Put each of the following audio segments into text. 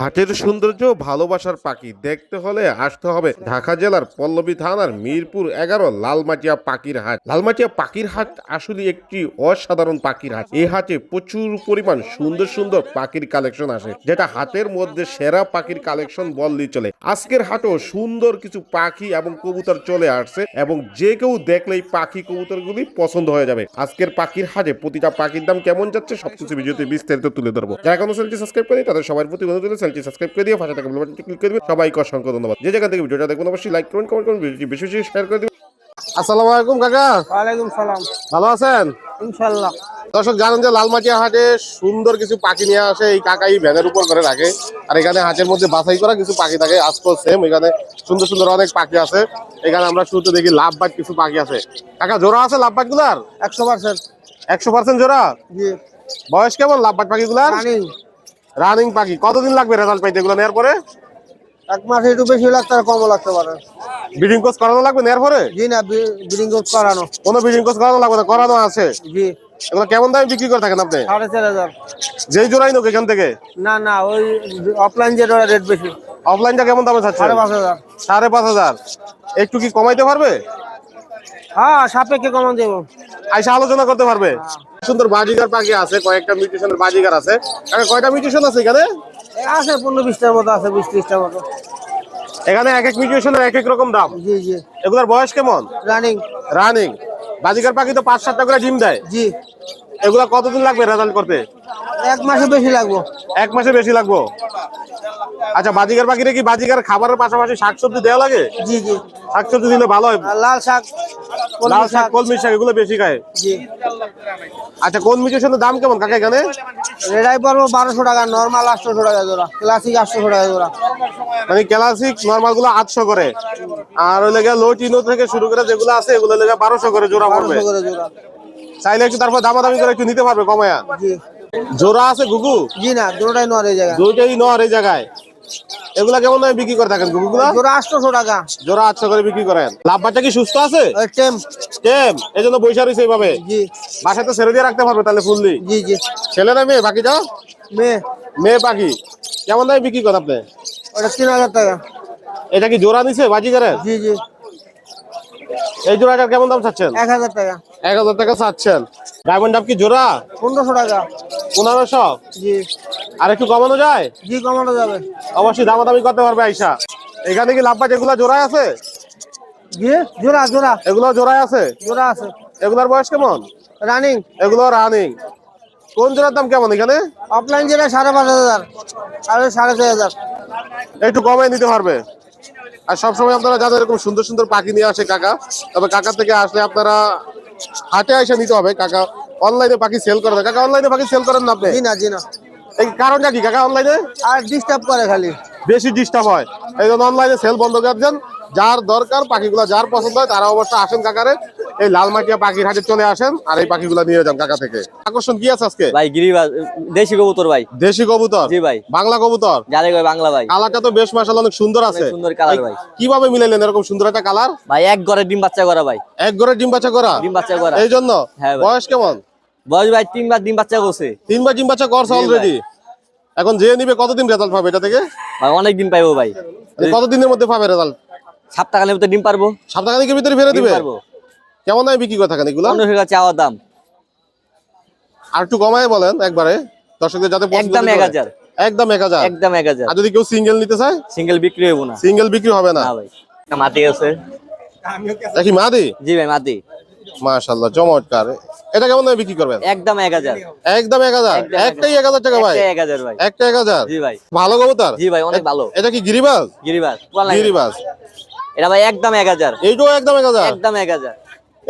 হাটের সৌন্দর্য ভালোবাসার পাখি দেখতে হলে আসতে হবে ঢাকা জেলার পল্লবী থানার মিরপুর 11 লালমাটিয়া পাখির হাট। লালমাটিয়া পাখির হাট আসলে একটি অসাধারণ পাখির হাট। এই হাটে প্রচুর পরিমাণ সুন্দর সুন্দর পাখির কালেকশন আসে, যেটা হাটের মধ্যে সেরা পাখির কালেকশন বললেই চলে। আজকের হাটেও সুন্দর কিছু পাখি এবং কবুতর চলে আসছে এবং যে কেউ দেখলেই পাখি কবুতরগুলি পছন্দ হয়ে যাবে। আজকের পাখির হাটে প্রতিটা পাখির দাম কেমন যাচ্ছে সবকিছু ভিডিওতে বিস্তারিত তুলে ধরবো। যারা এখনো চ্যানেলটি সাবস্ক্রাইব করেনি তাদের সবার প্রতি অনুরোধ, চ্যানেলটি সাবস্ক্রাইব করে দিয়ে পাশে থাকা বেল বাটনটি ক্লিক করে দিবেন। সবাইকে অসংখ্য ধন্যবাদ। যে যেখান থেকে ভিডিওটা দেখুন অবশ্যই লাইক করুন, কমেন্ট করুন, ভিডিওটি বেশি বেশি শেয়ার করে দিবেন। আসসালামু আলাইকুম কাকা। ওয়ালাইকুম সালাম। ভালো আছেন? ইনশাআল্লাহ। দর্শক জানেন যে লালমাটিয়া হাটে সুন্দর কিছু পাখি নিয়ে আসে, এই কাকাই ভ্যানের উপর করে রাখে। আর এখানে হাটের মধ্যে বাছাই করা কিছু পাখি থাকে। আজকেও সেম, এখানে সুন্দর সুন্দর অনেক পাখি আছে। এখানে আমরা শুরুতে দেখি লাভবাট কিছু পাখি আছে। কাকা জোড়া আছে লাভবাট গুলার? 100%। 100% জোড়া? জি। বয়স কেমন লাভবাট পাখি গুলার? রানিং পাখি। কতদিন লাগবে রেজাল্ট পাইতে এগুলো নেওয়ার পরে? 1 মাস একটু বেশি লাগতে আর কমও লাগতে পারে। ব্রিডিং কোর্স করানো লাগবে নেওয়ার পরে? জি না, ব্রিডিং কোর্স করানো। কোনো ব্রিডিং কোর্স করানো লাগবে না, করানো আছে। জি। এগুলো কেমন দামে বিক্রি করে থাকেন আপনি? 4500। যেই জোড়াই নোক এখান থেকে? না না, ওই অফলাইন যেটা রেট বেশি। অফলাইনটা কেমন দামে চাচ্ছে? 5500। 5500। একটু কি কমাইতে পারবে? হ্যাঁ, সাপেক্ষে কমান দেবো। আইসা আলোচনা করতে পারবে। সুন্দর বাজিগার পাখি আছে, কয়েকটা মিউটেশনের বাজিগার আছে। কয়টা মিউটেশন আছে এখানে? আছে 15-20টার মতো, আছে 20-30টার মতো। এখানে এক এক মিউটেশনের এক এক রকম দাম। জি জি। এগুলোর বয়স কেমন? রানিং। রানিং বাজিগার পাখি তো 5-7টা করে ডিম দেয়। জি। এগুলা কতদিন লাগবে রেজাল্ট করতে? 1 মাসে বেশি লাগবো। 1 মাসে বেশি লাগবো। আচ্ছা, বাজিগার পাখিরে কি বাজিগার খাবারের পাশাপাশি শাকসবজি দেওয়া লাগে? জি জি। শাকসবজি দিলে ভালো হয়। আর লাল শাক, লাল শাক, কলমি শাক এগুলো বেশি খায়। জি। আচ্ছা, কোন মিউটেশনের দাম কেমন কাকা এখানে? রেডাই পড়বো 1200 টাকা, নরমাল 800 টাকা জোড়া, ক্লাসিক 800 টাকা জোড়া। মানে ক্লাসিক নরমাল গুলো 800 করে, আর ওই লেগে লো টিনো থেকে শুরু করে যেগুলো আছে এগুলো লেগে 1200 করে জোড়া পড়বে। 1200 করে জোড়া। চাইলে একটু তারপর দামাদামি করে একটু নিতে পারবে কমায়া। জি। জোড়া আছে গুগু? জি না, দুটোটাই নর এই জায়গায়। দুইটাই নর এই জায়গায়। এগুলা কেমন দামে বিক্রি করে থাকেন গুগুগুলা? জোড়া 800 টাকা। জোড়া 800 করে বিক্রি করেন। লাভ বাচ্চা কি সুস্থ আছে? ওই টেম। টেম, এজন্য বৈশা রইছে এইভাবে। জি। বাসায় তো ছেড়ে দিয়ে রাখতে পারবে তাহলে ফুললি। জি জি। ছেলে না মেয়ে বাকিটা? মেয়ে। মেয়ে পাখি। কেমন দামে বিক্রি করেন আপনি? ওটা 3000 টাকা। এটা কি জোড়া নিছে বাজিগারের? জি জি। এই জোড়াটার কেমন দাম চাচ্ছেন? 1000 টাকা। 1000 টাকা চাচ্ছেন। ডায়মন্ড ডাব কি জোড়া? 1500 টাকা। 1500? জি। আর একটু কমানো যায়? জি, কমানো যাবে। অবশ্যই দামাদামি করতে পারবে আইসা। এখানে কি লাভবাট এগুলা জোড়ায় আছে? জি, জোড়া জোড়া। এগুলো জোড়ায় আছে? জোড়া আছে। এগুলার বয়স কেমন? রানিং। এগুলো রানিং। কোন জোড়ার দাম কেমন এখানে? অফলাইন যেটা 5500 আর 6500। একটু কমে নিতে পারবে। আর সবসময় আপনারা যাদের এরকম সুন্দর সুন্দর পাখি নিয়ে আসে কাকা, তবে কাকা থেকে আসলে আপনারা হাটে এসে নিতে হবে। কাকা অনলাইনে পাখি সেল করে না। কাকা অনলাইনে পাখি সেল করেন না আপনি? জি না জি না। এই কারণটা কি কাকা? অনলাইনে আর ডিস্টার্ব করে খালি। বেশি ডিস্টার্ব হয়, এই জন্য অনলাইনে সেল বন্ধ করে দেন। যার দরকার পাখিগুলো যার পছন্দ হয় তারা অবশ্যই আসেন কাকারে, এই লালমাটিয়া পাখির হাটে চলে আসেন আর এই পাখিগুলো নিয়ে যান কাকা থেকে। আকর্ষণ কি আছে আজকে? ভাই গিরিবাজ, দেশি কবুতর ভাই। দেশি কবুতর? জি ভাই। বাংলা কবুতর? জালে ভাই বাংলা ভাই। কালারটা তো বেশ মাশাআল্লাহ অনেক সুন্দর আছে। অনেক সুন্দর কালার ভাই। কিভাবে মিলাইলেন এরকম সুন্দর একটা কালার? ভাই এক ঘরে ডিম বাচ্চা করা ভাই। এক ঘরে ডিম বাচ্চা করা? ডিম বাচ্চা করা। এই জন্য? হ্যাঁ ভাই। বয়স কেমন? বয়স ভাই 3 বার ডিম বাচ্চা করছে। 3 বার ডিম বাচ্চা করছে জি ভাই। অলরেডি? এখন যে নিবে কতদিন রেজাল্ট পাবে এটা থেকে? ভাই অনেক দিন পাইবো ভাই। কতদিনের মধ্যে পাবে রেজাল্ট? সপ্তাহখানেক ভিতরে ডিম পারবো। সপ্তাহখানেকের ভিতরে ফেলে ডিম দিবে? পারবো। কেমন দামে বিক্রি করে থাকেন এগুলো? 1500 টাকা চাওয়া দাম। আর একটু কমায় বলেন একবারে দর্শকদের যাতে পছন্দ একদম করে। 1000। একদম 1000? একদম 1000। আর যদি কেউ সিঙ্গেল নিতে চায়? সিঙ্গেল বিক্রি হইব না। সিঙ্গেল বিক্রি হবে না? না ভাই। মাটি আছে। দেখি মাদি? জি ভাই মাটি। মাশাআল্লাহ চমৎকার। এটা কেমন দামে বিক্রি করবেন? একদম 1000। একদম 1000? একটাই 1000 টাকা ভাই? একটাই 1000 ভাই। একটা 1000? জি ভাই। ভালো কবুতর? জি ভাই অনেক ভালো। এটা কি গিরিবাজ? গিরিবাজ। গিরিবাজ। এটা ভাই একদম 1000। এইটাও একদম 1000? একদম 1000।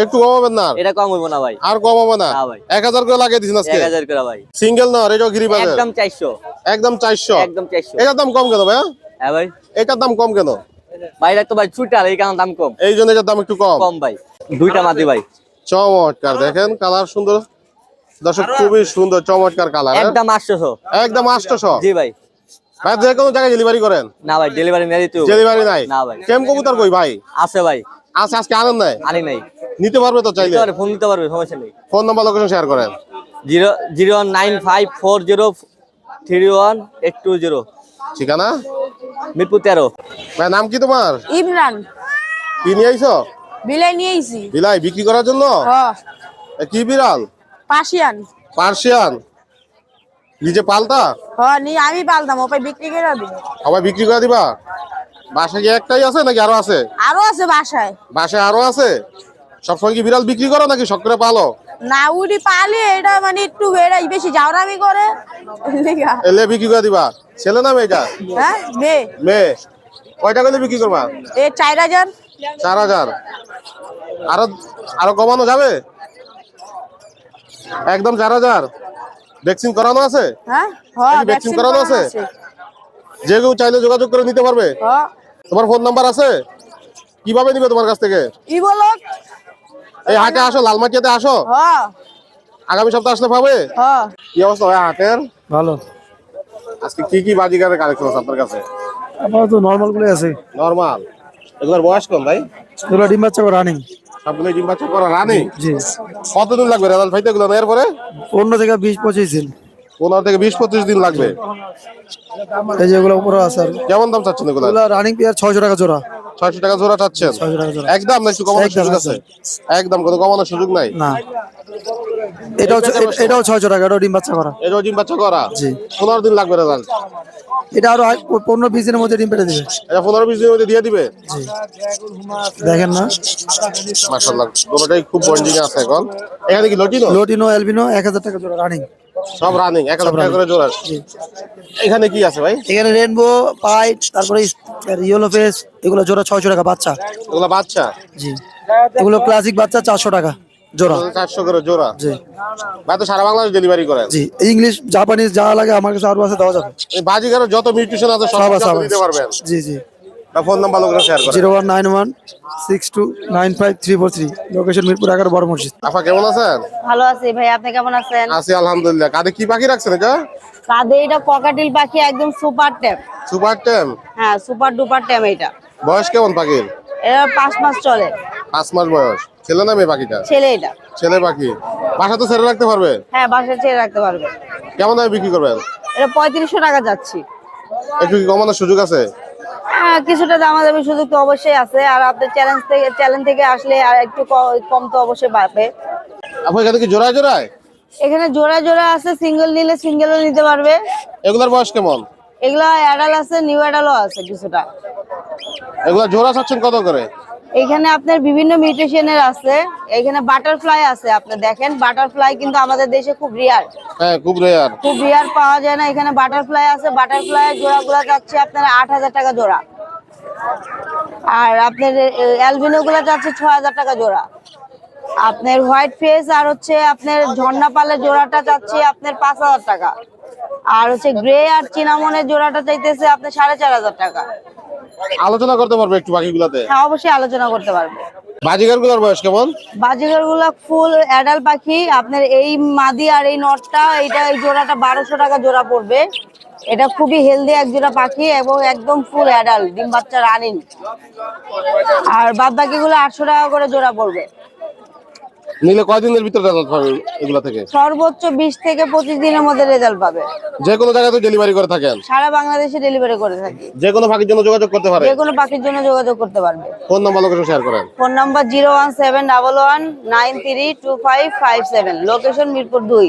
একটু কমাবেন না? এটা কম হইব না ভাই। আর কম হবে না? না ভাই। 1000 করে লাগিয়ে দিছেন আজকে? 1000 করে ভাই। সিঙ্গেল না এটাও গিরিবাজ? একদম 400। একদম 400? একদম 400। এটার দাম কম কেন ভাই? হ্যাঁ ভাই। এটার দাম কম কেন? ভাই এটা তো ভাই ছুটার, এই কারণে দাম কম। এই জন্য এটার দাম একটু কম? কম ভাই। দুইটা মাটি ভাই। চমৎকার, দেখেন কালার সুন্দর দর্শক, খুবই সুন্দর চমৎকার কালার। একদম 800। একদম 800? জি ভাই। ভাই যে কোনো জায়গায় ডেলিভারি করেন? না ভাই ডেলিভারি নেই তো। ডেলিভারি নাই? না ভাই। কেম কবুতর কই ভাই? আছে ভাই। আচ্ছা, আজকে আনেন নাই? আনি নাই। নিতে পারবে তো চাইলে? ফোন দিতে পারবে, সমস্যা নেই। ফোন নাম্বার লোকেশন শেয়ার করেন। 00954031820। ঠিকানা? মিরপুর 13। ভাই নাম কি তোমার? ইমরান কি নিয়ে আইছো? বিলাই নিয়ে আইছি। বিলাই বিক্রি করার জন্য? এ কি বিড়াল? পাশিয়ান। পার্সিয়ান? নিজে পালতা? আমি পালতাম, ওপাই বিক্রি করে দিই। সবাই বিক্রি করে দিবা? বাসায় কি একটাই আছে নাকি আরো আছে? আরো আছে বাসায়। বাসায় আরো আছে? সবসময় কি বিড়াল বিক্রি করো নাকি শখ করে পালো? না উড়ি পালে এটা মানে একটু এটা বেশি জাউরামি করে। এলে বিক্রি করে দিবা? ছেলে না মেয়েটা? হ্যাঁ মেয়ে। মেয়ে। কয়টা করে বিক্রি করবা? 4000। 4000। আরো আরো কমানো যাবে? একদম 4000? ভ্যাকসিন করানো আছে? হ্যাঁ ভ্যাকসিন ভ্যাকসিন করানো আছে? যে কেউ চাইলে যোগাযোগ করে নিতে পারবে? তোমার ফোন নাম্বার আছে? কিভাবে নিবে তোমার কাছ থেকে? কি বলো? এই হাটে আসো, লালমাটিয়াতে আসো। আগামী সপ্তাহে আসলে পাবে। কি অবস্থা ভাই হাটের? ভালো। আজকে কি কি বাজিগারের কালেকশন আছে আপনার কাছে? আপাতত নর্মাল গুলো আছে। নরমাল। এগুলোর বয়স কম ভাই? এগুলো ডিম বাচ্চা করে রানিং। সবগুলো ডিম বাচ্চা করা রানিং? জি। কতদিন লাগবে রেজাল্ট পাইতে এগুলো এর পরে? 15 থেকে 20-25 দিন। 15 থেকে 20-25 দিন লাগবে। এই যে এগুলো উপরে আছে আর কেমন দাম চাচ্ছেন এগুলো? এগুলো রানিং পেয়ার 600 টাকা জোড়া। 600 টাকা জোড়া চাচ্ছেন? 600 টাকা জোড়া। একদম না একটু কমানোর একদম, সুযোগ আছে? একদম কোনো কমানোর সুযোগ নাই? না। এটাও 600 টাকা, এটাও ডিম বাচ্চা করা। এটাও ডিম বাচ্চা করা? জি। 15 দিন লাগবে রেজাল্ট? এটা আরো 15-20 দিনের মধ্যে ডিম পেড়ে দিবে। এটা 15-20 দিনের মধ্যে দিয়ে দিবে? জি। দেখেন না? মাশাআল্লাহ, দুটোটাই খুব বন্ডিং আছে এখন। এখানে কি লটিনো? লোটিনো অ্যালবিনো 1000 টাকা জোড়া রানিং। সব রানিং 1000 টাকা করে জোড়া? জি। এখানে কি আছে ভাই? এখানে রেনবো পাইট, তারপরে ইয়েলো ফেস, এগুলো জোড়া 600 টাকা বাচ্চা। এগুলো বাচ্চা? জি। এগুলো ক্লাসিক বাচ্চা 400 টাকা জোড়া। 400 করে জোড়া? জি। ভাই তো সারা বাংলাদেশ ডেলিভারি করেন? জি। ইংলিশ জাপানিজ যা লাগে আমার কাছে আরো আছে, দেওয়া যাবে। এই বাজিগারের যত মিউটেশন আছে সব সব কিছু আছে, আপনি দিতে পারবেন? জি জি। না ফোন নাম্বার লোকের শেয়ার করেন। 019162953343, লোকেশন মিরপুর 11 বড় মসজিদ। আপা কেমন আছেন? ভালো আছি ভাই, আপনি কেমন আছেন? আছি আলহামদুলিল্লাহ। কাঁধে কি পাখি রাখছেন এটা? কাঁধে এটা ককাটেল পাখি, একদম সুপার ট্যাপ। সুপার টেম? হ্যাঁ সুপার ডুপার ট্যাপ এটা। বয়স কেমন পাখির? এটা 5 মাস চলে। 5 মাস বয়স। ছেলে না মেয়ে পাখিটা? ছেলে এটা। ছেলে পাখি। বাসা তো ছেড়ে রাখতে পারবে? হ্যাঁ বাসায় ছেড়ে রাখতে পারবে। কেমন দামে বিক্রি করবেন? এটা 3500 টাকা যাচ্ছি। একটু কি কমানোর সুযোগ আছে? হ্যাঁ কিছুটা দামাদামি সুযোগ তো অবশ্যই আছে, আর আপনার চ্যালেঞ্জ থেকে আসলে আর একটু কম তো অবশ্যই পাবে। আপু এখানে কি জোড়ায় জোড়ায়? এখানে জোড়া জোড়া আছে, সিঙ্গেল নিলে সিঙ্গেলও নিতে পারবে। এগুলার বয়স কেমন? এগুলা অ্যাডাল আছে, নিউ অ্যাডালও আছে কিছুটা। এগুলা জোড়া চাচ্ছেন কত করে? এখানে আপনার বিভিন্ন মিউটেশনের আছে। এখানে বাটারফ্লাই আছে, আপনি দেখেন বাটারফ্লাই কিন্তু আমাদের দেশে খুব রেয়ার। হ্যাঁ খুব রেয়ার। খুব রেয়ার পাওয়া যায় না। এখানে বাটারফ্লাই আছে, বাটারফ্লাই জোড়াগুলো যাচ্ছে আপনার 8000 টাকা জোড়া। আর আপনার অ্যালবিনো গুলো যাচ্ছে 6000 টাকা জোড়া। আপনার হোয়াইট ফেস আর হচ্ছে আপনার ঝর্ণা পালের জোড়াটা যাচ্ছে আপনার 5000 টাকা। আর হচ্ছে গ্রে আর চিনামনের জোড়াটা চাইতেছে আপনার 4500 টাকা। আলোচনা করতে পারবে একটু পাখিগুলাতে? হ্যাঁ অবশ্যই আলোচনা করতে পারবে। বাজিগার গুলার বয়স কেমন? বাজিগার গুলা ফুল অ্যাডাল পাখি। আপনার এই মাদি আর এই নটটা, এই জোড়াটা 1200 টাকা জোড়া পড়বে। এটা খুবই হেলদি এক জোড়া পাখি এবং একদম ফুল অ্যাডাল, ডিম বাচ্চা রানিং। আর বাদ বাকি গুলো 800 টাকা করে জোড়া পড়বে। নিলে কয়দিনের ভিতরে রেজাল্ট পাবে এগুলা থেকে? সর্বোচ্চ 20 থেকে 25 দিনের মধ্যে রেজাল্ট পাবে। যে কোনো জায়গায় তো ডেলিভারি করে থাকেন? সারা বাংলাদেশে ডেলিভারি করে থাকি। যে কোনো পাখির জন্য যোগাযোগ করতে পারে? যে কোনো পাখির জন্য যোগাযোগ করতে পারবে। ফোন নাম্বার লোকেশন শেয়ার করেন। Phone number 01711932557, location Mirpur 2।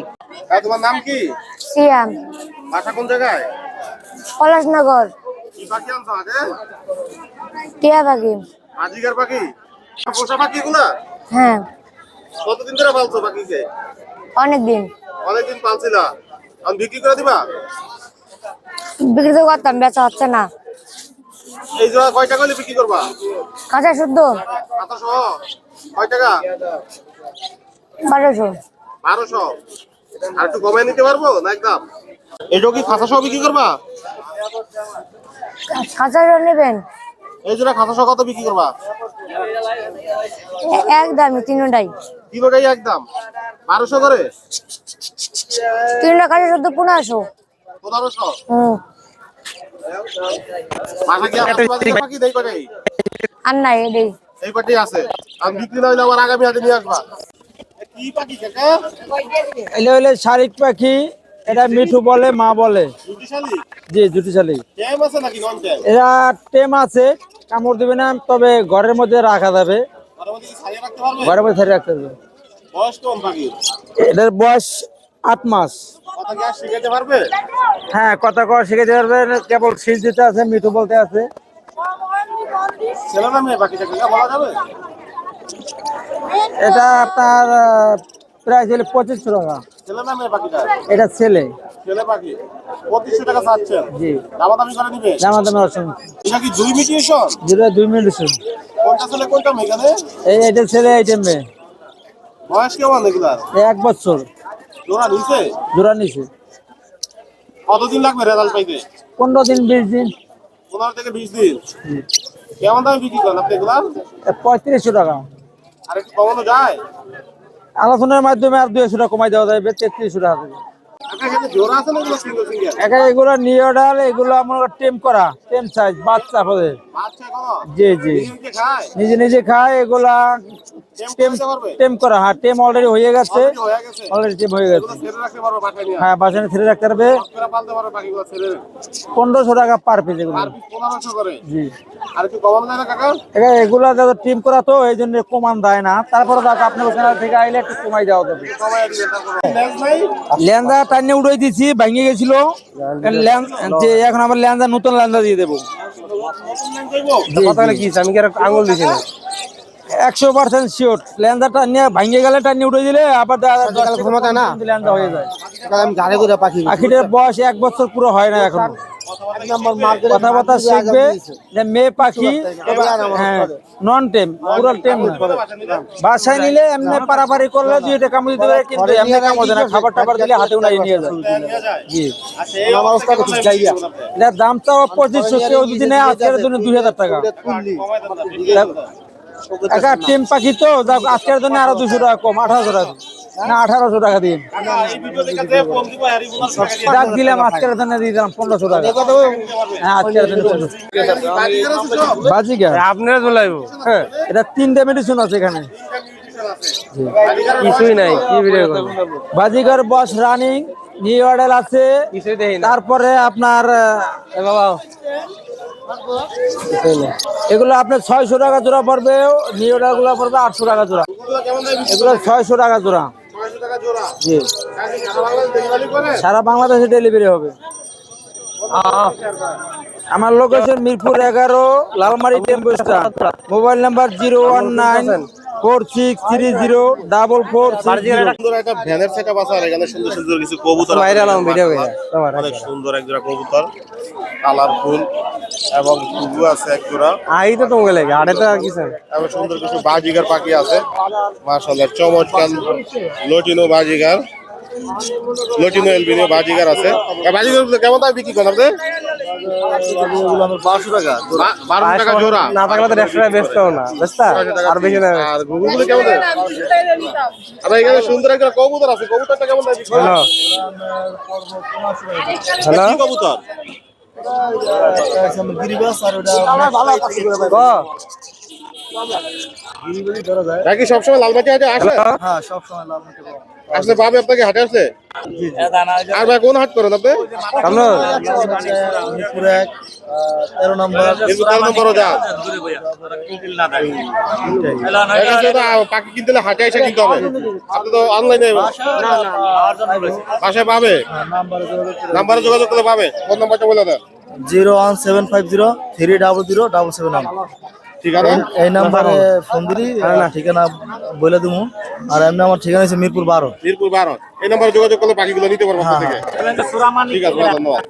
তোমার নাম কি? সিয়াম, বাসা কোন জায়গায়? পলাশনগর। কি পাখি আনছো আগে? টিয়া পাখি। বাজিগার পাখি? পোষা পাখি এগুলা? হ্যাঁ কতদিন ধরে পালছো পাখিকে? অনেকদিন। অনেকদিন পালছিলা, আমি বিক্রি করে দিবা? বিক্রি তো করতাম, বেচা হচ্ছে না। এই জোড়া কয় টাকা হলে বিক্রি করবা? কাঁচা শুদ্ধ মাথা সহ কয় টাকা? 1200। 1200? আর একটু কমায় নিতে পারবো না একদম? এইটা কি খাঁচা সহ বিক্রি করবা? কাঁচা নেবেন? এই জোড়া খাঁচা সহ কত বিক্রি করবা? এক দামি তিনটাই। কিলোটাই একদম 1200 করে? তিনটা কাঁচা শুদ্ধ 1500। 1500? হুম। বাসা কি আছে পাখি দেই কটাই? আর নাই এটাই। এই কটাই আছে। আমি বিক্রি না হইলে আবার আগামী হাতে নিয়ে আসবা। কি পাখি কাকা? এলে হলে শালিক পাখি, এটা মিঠু বলে, মা বলে। দুটিশালি জি, জুটিশালী। ট্যাম আছে নাকি নন ট্যাম? এরা টেম আছে, কামড় দিবে না, তবে ঘরের মধ্যে রাখা যাবে, ঘরের মধ্যে কি ছাড়িয়ে রাখতে পারবে? ঘরের মধ্যে ছেড়ে রাখতে হবে। বয়স কেমন পাখির? এদের বয়স 8 মাস। কথা কি আর শিখাতে পারবে? হ্যাঁ, কথা কওয়া শিখে দিতে পারবে, কেবল শীষ দিতে আছে, মিঠু বলতে আছে। ছেলে না মেয়ে পাখিটা কি বলা যাবে? এটা আপনার প্রায় ছিল 2500 টাকা। ছেলে না মেয়ে পাখিটা? এটা ছেলে। ছেলে পাখি 2500 টাকা চাচ্ছেন। জি, দামাদামি করে নিবে? জামা দামে অসম। এটা কি দুই মিটিয়েশন? যেটা 2 মিনিট শুন। কোনটা ছেলে কোনটা মেয়ে এখানে? এটা ছেলে, এইটা মেয়ে। বয়স কেমন এগুলার? 1 বছর জোড়া নিছে? জোড়া নিছে। কতদিন লাগবে রেজাল্ট পাইতে? 15 দিন 20 দিন। 15 থেকে 20 দিন। কেমন দামে বিক্রি করেন আপনি এগুলা? 3500 টাকা। আর একটু কমানো যায়? আলোচনার মাধ্যমে আর 200 টাকা কমাই দেওয়া যাবে, 3300 টাকা থেকে। আপনার এখানে জোড়া আছে না এগুলো সিঙ্গেল সিঙ্গেল? একা এগুলো নিয়ে অর্ডার, এগুলো আমার টেম করা, টেম সাইজ, বাচ্চা হবে। বাচ্চা কোনো? জি জি, নিজে খায়? নিজে নিজে খায় এগুলা। টেম টেম করতে পারবে? টেম করা, হ্যাঁ, টেম অলরেডি হয়ে গেছে, Already হয়ে গেছে? অলরেডি টেম হয়ে গেছে। এগুলো ছেড়ে রাখতে পারবে বাসায় নিয়ে? হ্যাঁ, বাসায় ছেড়ে রাখতে পারবে। আপনারা পালতে পারবে পাখিগুলো ছেড়ে? 1500 টাকা পার পিস এগুলো। আর 1500 করে? জি, আর একটু কমানো যায় না কাকা? এগুলা যাতে টিম করা তো এই জন্য কমান দেয় না, তারপরে যাতে আপনার ওখানে থেকে আইলে একটু কমাই দেওয়া যাবে। কমায় দিবেন তারপর। লেজ নাই? ল্যান্ডা টাইনে উড়াই দিছি, ভেঙে গেছিল, যে এখন আবার ল্যান্ডা, নতুন ল্যান্ডা দিয়ে দেবো। নতুন লেজ দেবো? কি আমি কি আঙুল দিছি না? 100% শিওর। ল্যান্ডা টাইনে ভেঙে গেলে টাইনে উড়ে দিলে আবার ক্ষমতা না, ল্যান্ডা হয়ে যায়। আমি ঘাড়ে করে পাখি পাখিটার বয়স 1 বছর পুরো হয় না এখন। কথাবার্তা শিখবে, যে মেয়ে পাখি, হ্যাঁ, নন টেম, পুরো টেম না। বাসায় নিলে এমনি পারাপারি করলে 2 টাকা কামড় দিতে পারে, কিন্তু এমনি কামড় দেয় না, খাবার টাবার দিলে হাতে উড়াই নিয়ে যায়। নিয়ে যায়? জি, আচ্ছা এই অবস্থা কত চাইয়া? এটার দাম তো 2500, কেউ যদি নেয় আজকের জন্য 2000 টাকা। একটা টেম পাখি তো, আজকের জন্য আরো 200 টাকা কম, 1800 টাকা না, 1800 টাকা দিন। এই ভিডিও দেখে যে ফোন দিব হারি বলার টাকা দিয়ে ডাক দিলাম, আজকের জন্য দিয়ে দিলাম 1500 টাকা। হ্যাঁ, আজকের জন্য 1500। বাজিগার আছে সব? বাজিগার আপনারা চলাইবো। হ্যাঁ, এটা 3টা মেডিসিন আছে এখানে, কিছুই নাই। কি ভিডিও বাজিগার বস রানিং, নিউ অর্ডার আছে, তারপরে আপনার এগুলো আপনার 600 টাকা জোড়া পড়বে, নিউ অর্ডার গুলো পড়বে 800 টাকা জোড়া। এগুলো কেমন দামে বিক্রি? এগুলো 600 টাকা জোড়া। 600 টাকা জোড়া। জি, কাজে সারা বাংলাদেশ ডেলিভারি করে? সারা বাংলাদেশে ডেলিভারি হবে। আমার location Mirpur 11, Lalmari tempo stand. Mobile number 01946304446। সুন্দর একটা ভ্যানের সেটআপ আছে, আর এখানে সুন্দর সুন্দর কিছু কবুতর আছে। অনেক সুন্দর এক জোড়া কবুতর, কালারফুল, এবং ঘুঘু আছে এক জোড়া। এবং সুন্দর কিছু বাজিগার পাখি আছে, মাশাআল্লাহ চমৎকার লটিনো বাজিগার, লটিনো এলবিনো বাজিগার আছে। এই বাজিগারগুলো কেমন দামে বিক্রি করেন আপনি? 1200 টাকা। 1200 টাকা জোড়া। না থাকলে তো 100 টাকা বেচতে হবে না, বেচতা আর বেশি না। আর ঘুঘুগুলো কেমন দামে? আবার এখানে সুন্দর একটা কবুতর আছে, কবুতরটা কেমন দামে বিক্রি করেন? হ্যালো, কি কবুতর? গিরিবাস আর ওটা নাকি সবসময় লালবাটি হাটে আসে? হ্যাঁ, সব সময় লাভ নিতে পারবো। আসলে পাবে আপনাকে হাটে আসলে? আর ভাই কোন হাট করেন আপনি? মিরপুর 1, 13 নম্বর। মিরপুর 13 নম্বরও যান। এখানে তো পাখি কিনতে হলে হাটে এসে কিনতে হবে। আপনি তো অনলাইনে বাসায় পাবে? নাম্বারে যোগাযোগ করলে পাবে। কোন নাম্বারটা বলে দেন? 01750 300 ঠিকানা? এই নাম্বারে ফোন দিলি ঠিকানা বলে দেবো। আর এমনি আমার ঠিকানা হচ্ছে মিরপুর 12। মিরপুর 12। এই নাম্বারে যোগাযোগ করলে পাখিগুলো নিতে পারবো আপনার থেকে। ঠিক আছে, ধন্যবাদ।